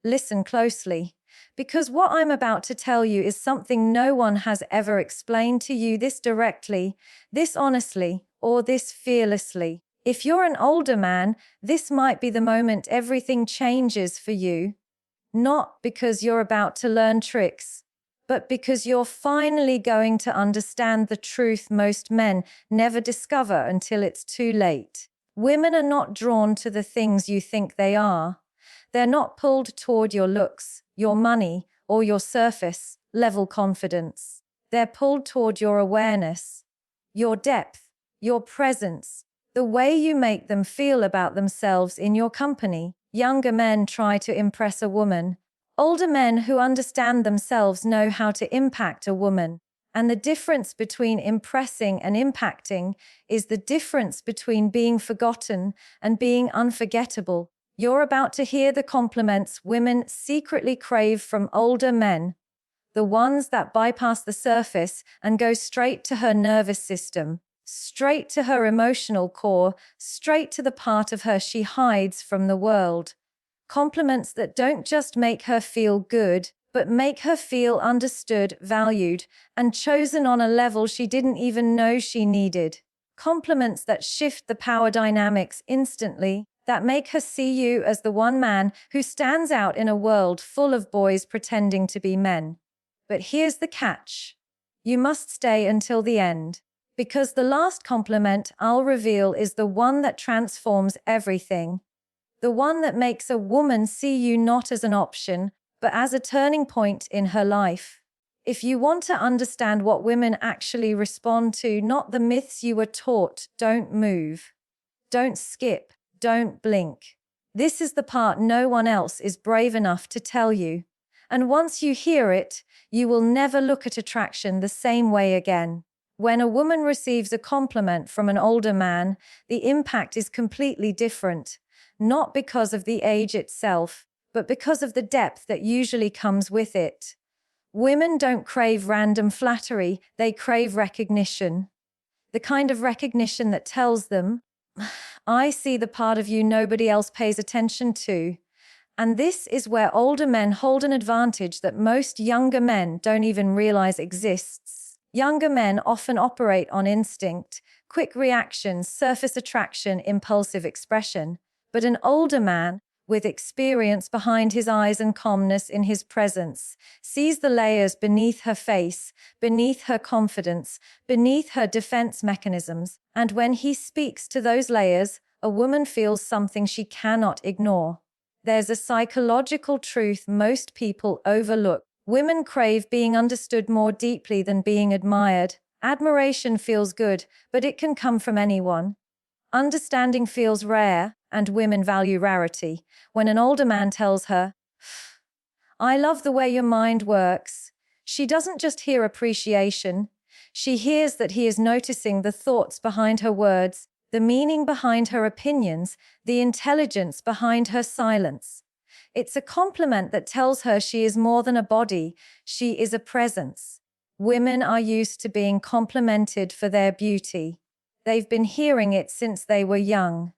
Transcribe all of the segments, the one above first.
listen closely, because what I'm about to tell you is something no one has ever explained to you this directly, this honestly, or this fearlessly. If you're an older man, this might be the moment everything changes for you. Not because you're about to learn tricks, but because you're finally going to understand the truth most men never discover until it's too late. Women are not drawn to the things you think they are. They're not pulled toward your looks, your money, or your surface level confidence. They're pulled toward your awareness, your depth, your presence, the way you make them feel about themselves in your company. Younger men try to impress a woman. Older men who understand themselves know how to impact a woman. And the difference between impressing and impacting is the difference between being forgotten and being unforgettable. You're about to hear the compliments women secretly crave from older men, the ones that bypass the surface and go straight to her nervous system, straight to her emotional core, straight to the part of her she hides from the world. Compliments that don't just make her feel good, but make her feel understood, valued, and chosen on a level she didn't even know she needed. Compliments that shift the power dynamics instantly, that make her see you as the one man who stands out in a world full of boys pretending to be men. But here's the catch. You must stay until the end, because the last compliment I'll reveal is the one that transforms everything. The one that makes a woman see you not as an option, but as a turning point in her life. If you want to understand what women actually respond to, not the myths you were taught, don't move, don't skip, don't blink. This is the part no one else is brave enough to tell you. And once you hear it, you will never look at attraction the same way again. When a woman receives a compliment from an older man, the impact is completely different. Not because of the age itself, but because of the depth that usually comes with it. Women don't crave random flattery, they crave recognition. The kind of recognition that tells them, I see the part of you nobody else pays attention to. And this is where older men hold an advantage that most younger men don't even realize exists. Younger men often operate on instinct, quick reactions, surface attraction, impulsive expression. But an older man, with experience behind his eyes and calmness in his presence, sees the layers beneath her face, beneath her confidence, beneath her defense mechanisms, and when he speaks to those layers, a woman feels something she cannot ignore. There's a psychological truth most people overlook. Women crave being understood more deeply than being admired. Admiration feels good, but it can come from anyone. Understanding feels rare, and women value rarity. When an older man tells her, I love the way your mind works, she doesn't just hear appreciation. She hears that he is noticing the thoughts behind her words, the meaning behind her opinions, the intelligence behind her silence. It's a compliment that tells her she is more than a body, she is a presence. Women are used to being complimented for their beauty. They've been hearing it since they were young.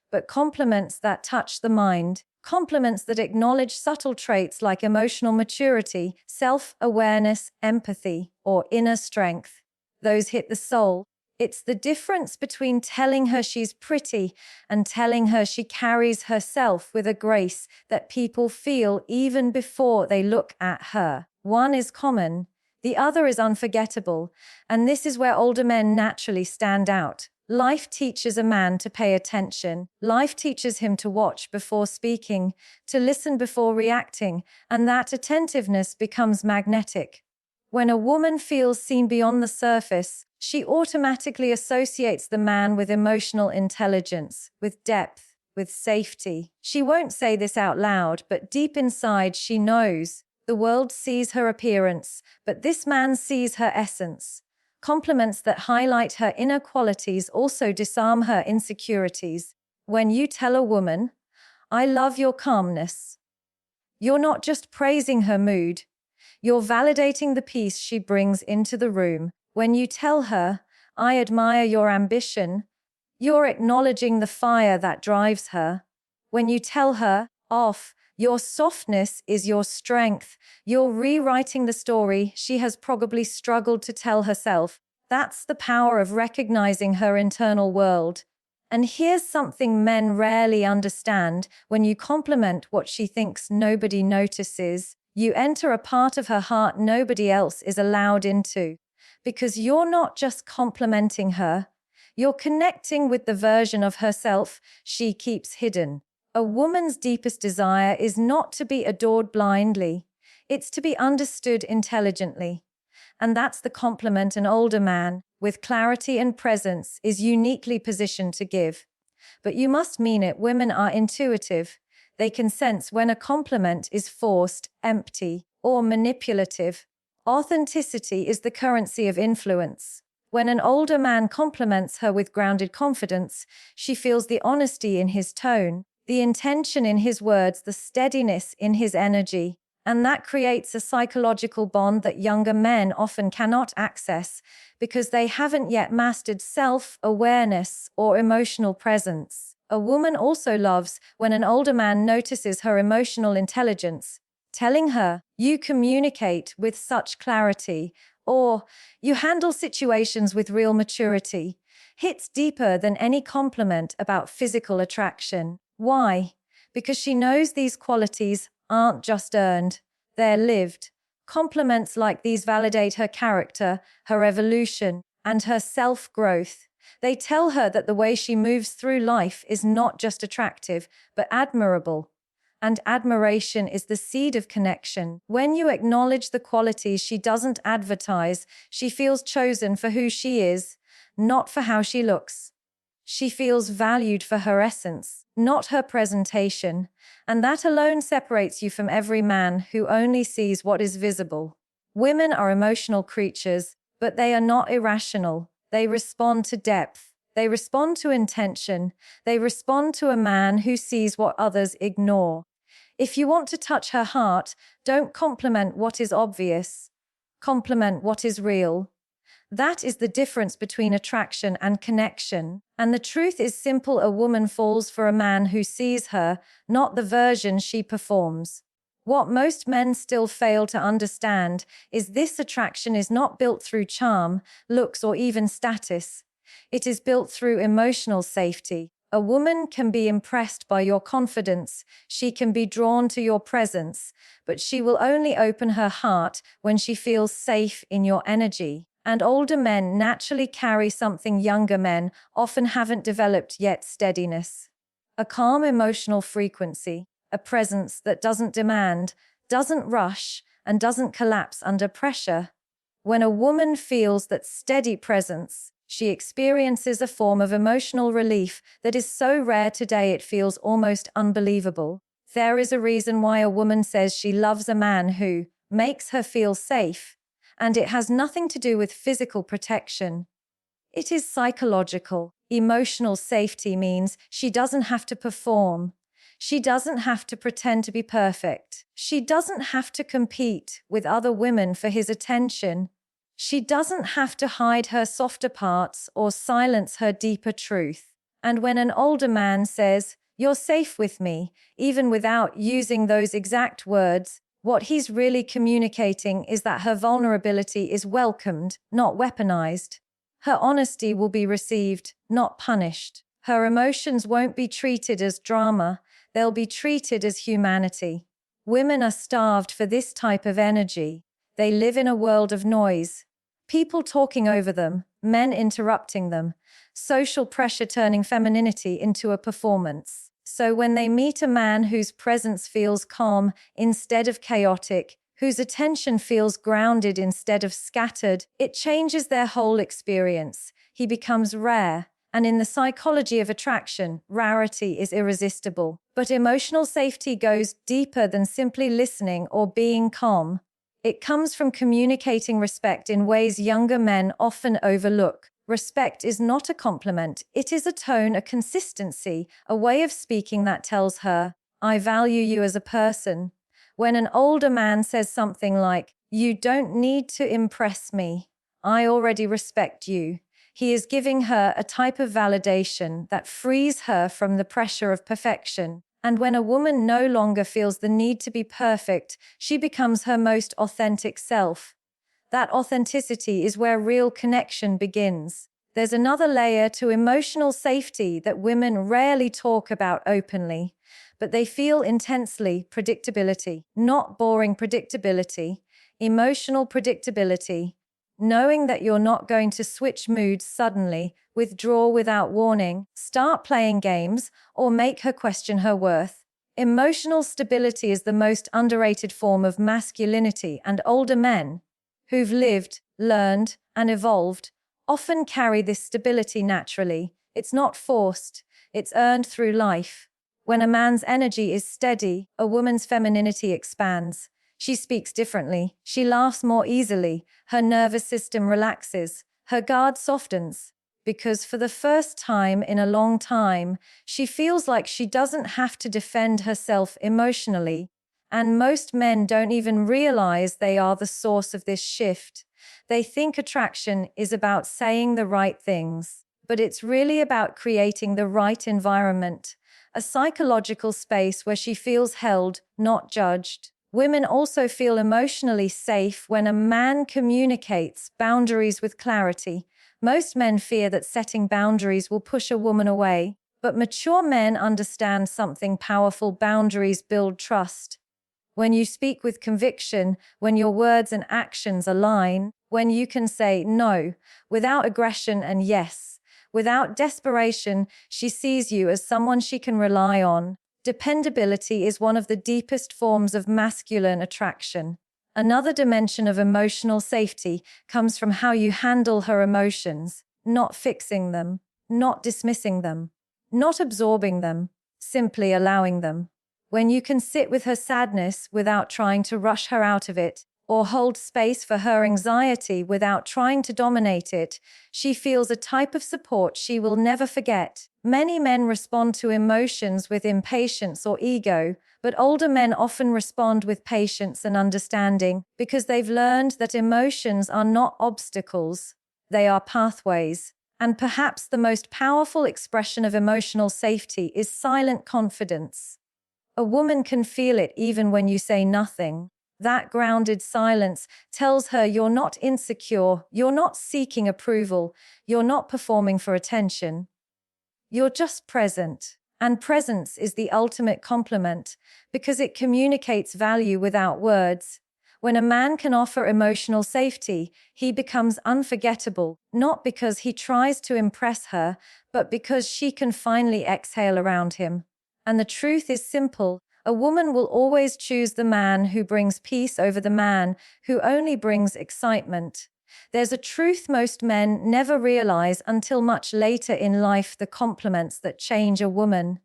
But compliments that touch the mind, compliments that acknowledge subtle traits like emotional maturity, self-awareness, empathy, or inner strength, those hit the soul. It's the difference between telling her she's pretty and telling her she carries herself with a grace that people feel even before they look at her. One is common, the other is unforgettable, and this is where older men naturally stand out. Life teaches a man to pay attention. Life teaches him to watch before speaking, to listen before reacting, and that attentiveness becomes magnetic. When a woman feels seen beyond the surface, she automatically associates the man with emotional intelligence, with depth, with safety. She won't say this out loud, but deep inside she knows. The world sees her appearance, but this man sees her essence. Compliments that highlight her inner qualities also disarm her insecurities. When you tell a woman, I love your calmness, you're not just praising her mood, you're validating the peace she brings into the room. When you tell her, I admire your ambition, you're acknowledging the fire that drives her. When you tell her, off, Your softness is your strength. You're rewriting the story she has probably struggled to tell herself. That's the power of recognizing her internal world. And here's something men rarely understand: when you compliment what she thinks nobody notices, you enter a part of her heart nobody else is allowed into. Because you're not just complimenting her, you're connecting with the version of herself she keeps hidden. A woman's deepest desire is not to be adored blindly, it's to be understood intelligently. And that's the compliment an older man, with clarity and presence, is uniquely positioned to give. But you must mean it. Women are intuitive. They can sense when a compliment is forced, empty, or manipulative. Authenticity is the currency of influence. When an older man compliments her with grounded confidence, she feels the honesty in his tone, the intention in his words, the steadiness in his energy. And that creates a psychological bond that younger men often cannot access because they haven't yet mastered self-awareness or emotional presence. A woman also loves when an older man notices her emotional intelligence, telling her, "You communicate with such clarity," or "You handle situations with real maturity," hits deeper than any compliment about physical attraction. Why? Because she knows these qualities aren't just earned, they're lived. Compliments like these validate her character, her evolution, and her self-growth. They tell her that the way she moves through life is not just attractive, but admirable. And admiration is the seed of connection. When you acknowledge the qualities she doesn't advertise, she feels chosen for who she is, not for how she looks. She feels valued for her essence, not her presentation, and that alone separates you from every man who only sees what is visible. Women are emotional creatures, but they are not irrational. They respond to depth. They respond to intention. They respond to a man who sees what others ignore. If you want to touch her heart, don't compliment what is obvious. Compliment what is real. That is the difference between attraction and connection. And the truth is simple: a woman falls for a man who sees her, not the version she performs. What most men still fail to understand is this: attraction is not built through charm, looks, or even status. It is built through emotional safety. A woman can be impressed by your confidence, she can be drawn to your presence, but she will only open her heart when she feels safe in your energy. And older men naturally carry something younger men often haven't developed yet: steadiness. A calm emotional frequency, a presence that doesn't demand, doesn't rush, and doesn't collapse under pressure. When a woman feels that steady presence, she experiences a form of emotional relief that is so rare today it feels almost unbelievable. There is a reason why a woman says she loves a man who makes her feel safe. And it has nothing to do with physical protection. It is psychological. Emotional safety means she doesn't have to perform. She doesn't have to pretend to be perfect. She doesn't have to compete with other women for his attention. She doesn't have to hide her softer parts or silence her deeper truth. And when an older man says, "You're safe with me," even without using those exact words, what he's really communicating is that her vulnerability is welcomed, not weaponized. Her honesty will be received, not punished. Her emotions won't be treated as drama, they'll be treated as humanity. Women are starved for this type of energy. They live in a world of noise. People talking over them, men interrupting them, social pressure turning femininity into a performance. So when they meet a man whose presence feels calm instead of chaotic, whose attention feels grounded instead of scattered, it changes their whole experience. He becomes rare. And in the psychology of attraction, rarity is irresistible. But emotional safety goes deeper than simply listening or being calm. It comes from communicating respect in ways younger men often overlook. Respect is not a compliment, it is a tone, a consistency, a way of speaking that tells her, "I value you as a person." When an older man says something like, "You don't need to impress me, I already respect you," he is giving her a type of validation that frees her from the pressure of perfection. And when a woman no longer feels the need to be perfect, she becomes her most authentic self. That authenticity is where real connection begins. There's another layer to emotional safety that women rarely talk about openly, but they feel intensely: predictability. Not boring predictability, emotional predictability. Knowing that you're not going to switch moods suddenly, withdraw without warning, start playing games, or make her question her worth. Emotional stability is the most underrated form of masculinity, and older men, who've lived, learned, and evolved, often carry this stability naturally. It's not forced, it's earned through life. When a man's energy is steady, a woman's femininity expands. She speaks differently, she laughs more easily, her nervous system relaxes, her guard softens. Because for the first time in a long time, she feels like she doesn't have to defend herself emotionally. And most men don't even realize they are the source of this shift. They think attraction is about saying the right things, but it's really about creating the right environment, a psychological space where she feels held, not judged. Women also feel emotionally safe when a man communicates boundaries with clarity. Most men fear that setting boundaries will push a woman away, but mature men understand something powerful: boundaries build trust. When you speak with conviction, when your words and actions align, when you can say no without aggression and yes without desperation, she sees you as someone she can rely on. Dependability is one of the deepest forms of masculine attraction. Another dimension of emotional safety comes from how you handle her emotions, not fixing them, not dismissing them, not absorbing them, simply allowing them. When you can sit with her sadness without trying to rush her out of it, or hold space for her anxiety without trying to dominate it, she feels a type of support she will never forget. Many men respond to emotions with impatience or ego, but older men often respond with patience and understanding because they've learned that emotions are not obstacles, they are pathways. And perhaps the most powerful expression of emotional safety is silent confidence. A woman can feel it even when you say nothing. That grounded silence tells her you're not insecure, you're not seeking approval, you're not performing for attention. You're just present. And presence is the ultimate compliment because it communicates value without words. When a man can offer emotional safety, he becomes unforgettable, not because he tries to impress her, but because she can finally exhale around him. And the truth is simple: a woman will always choose the man who brings peace over the man who only brings excitement. There's a truth most men never realize until much later in life: the compliments that change a woman,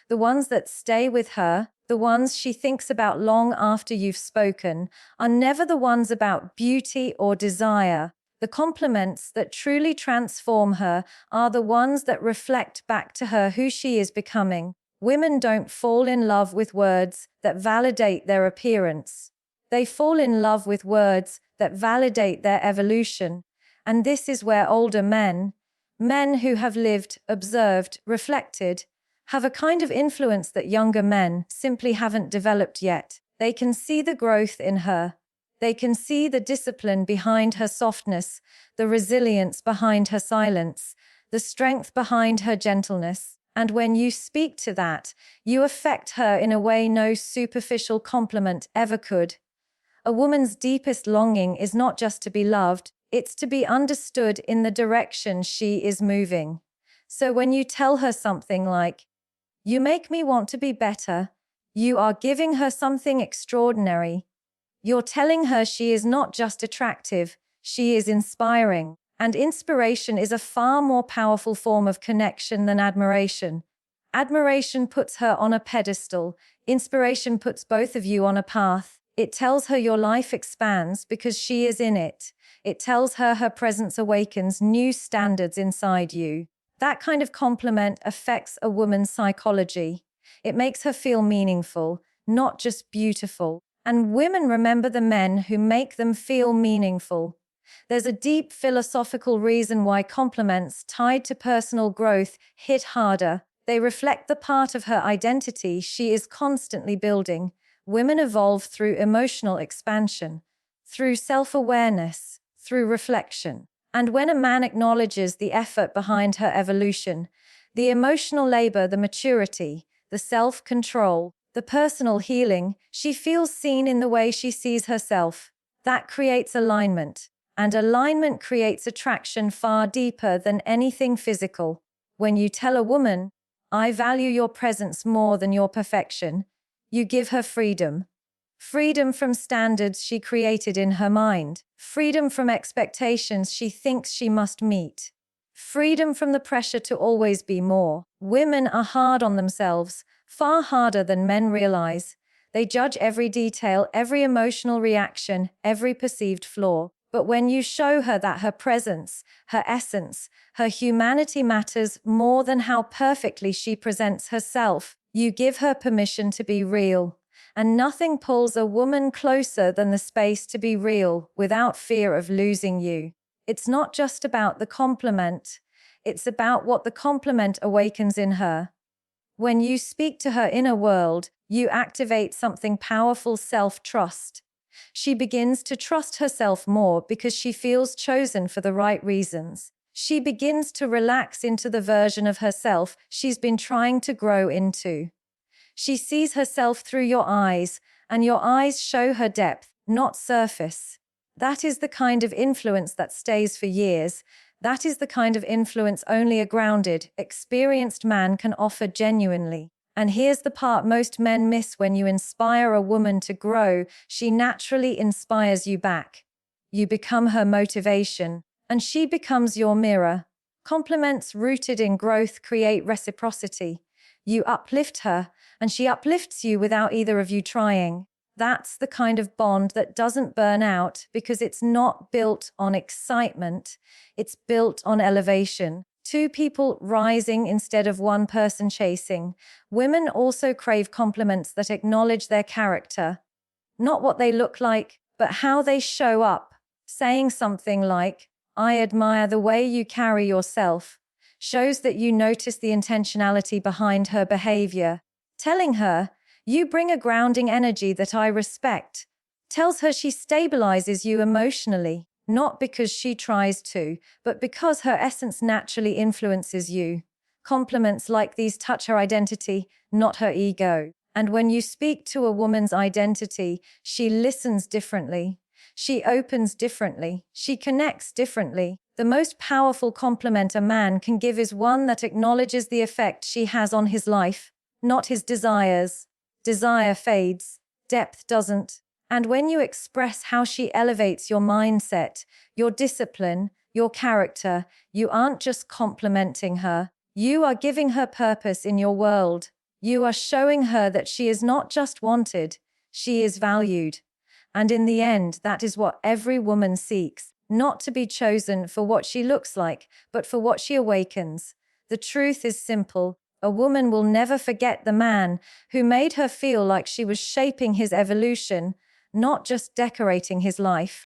the ones that stay with her, the ones she thinks about long after you've spoken, are never the ones about beauty or desire. The compliments that truly transform her are the ones that reflect back to her who she is becoming. Women don't fall in love with words that validate their appearance. They fall in love with words that validate their evolution. And this is where older men who have lived, observed, reflected, have a kind of influence that younger men simply haven't developed yet. They can see the growth in her. They can see the discipline behind her softness, the resilience behind her silence, the strength behind her gentleness. And when you speak to that, you affect her in a way no superficial compliment ever could. A woman's deepest longing is not just to be loved, it's to be understood in the direction she is moving. So when you tell her something like, "You make me want to be better," you are giving her something extraordinary. You're telling her she is not just attractive, she is inspiring. And inspiration is a far more powerful form of connection than admiration. Admiration puts her on a pedestal. Inspiration puts both of you on a path. It tells her your life expands because she is in it. It tells her her presence awakens new standards inside you. That kind of compliment affects a woman's psychology. It makes her feel meaningful, not just beautiful. And women remember the men who make them feel meaningful. There's a deep philosophical reason why compliments tied to personal growth hit harder. They reflect the part of her identity she is constantly building. Women evolve through emotional expansion, through self-awareness, through reflection. And when a man acknowledges the effort behind her evolution, the emotional labor, the maturity, the self-control, the personal healing, she feels seen in the way she sees herself. That creates alignment, and alignment creates attraction far deeper than anything physical. When you tell a woman, "I value your presence more than your perfection," you give her freedom. Freedom from standards she created in her mind. Freedom from expectations she thinks she must meet. Freedom from the pressure to always be more. Women are hard on themselves, far harder than men realize. They judge every detail, every emotional reaction, every perceived flaw. But when you show her that her presence, her essence, her humanity matters more than how perfectly she presents herself, you give her permission to be real. And nothing pulls a woman closer than the space to be real without fear of losing you. It's not just about the compliment, it's about what the compliment awakens in her. When you speak to her inner world, you activate something powerful: self-trust. She begins to trust herself more because she feels chosen for the right reasons. She begins to relax into the version of herself she's been trying to grow into. She sees herself through your eyes, and your eyes show her depth, not surface. That is the kind of influence that stays for years. That is the kind of influence only a grounded, experienced man can offer genuinely. And here's the part most men miss: when you inspire a woman to grow, she naturally inspires you back. You become her motivation, and she becomes your mirror. Compliments rooted in growth create reciprocity. You uplift her, and she uplifts you without either of you trying. That's the kind of bond that doesn't burn out because it's not built on excitement, it's built on elevation. Two people rising instead of one person chasing. Women also crave compliments that acknowledge their character. Not what they look like, but how they show up. Saying something like, "I admire the way you carry yourself," shows that you notice the intentionality behind her behavior. Telling her, "You bring a grounding energy that I respect," tells her she stabilizes you emotionally, not because she tries to, but because her essence naturally influences you. Compliments like these touch her identity, not her ego. And when you speak to a woman's identity, she listens differently. She opens differently. She connects differently. The most powerful compliment a man can give is one that acknowledges the effect she has on his life, not his desires. Desire fades, depth doesn't. And when you express how she elevates your mindset, your discipline, your character, you aren't just complimenting her. You are giving her purpose in your world. You are showing her that she is not just wanted, she is valued. And in the end, that is what every woman seeks, not to be chosen for what she looks like, but for what she awakens. The truth is simple: a woman will never forget the man who made her feel like she was shaping his evolution, not just decorating his life.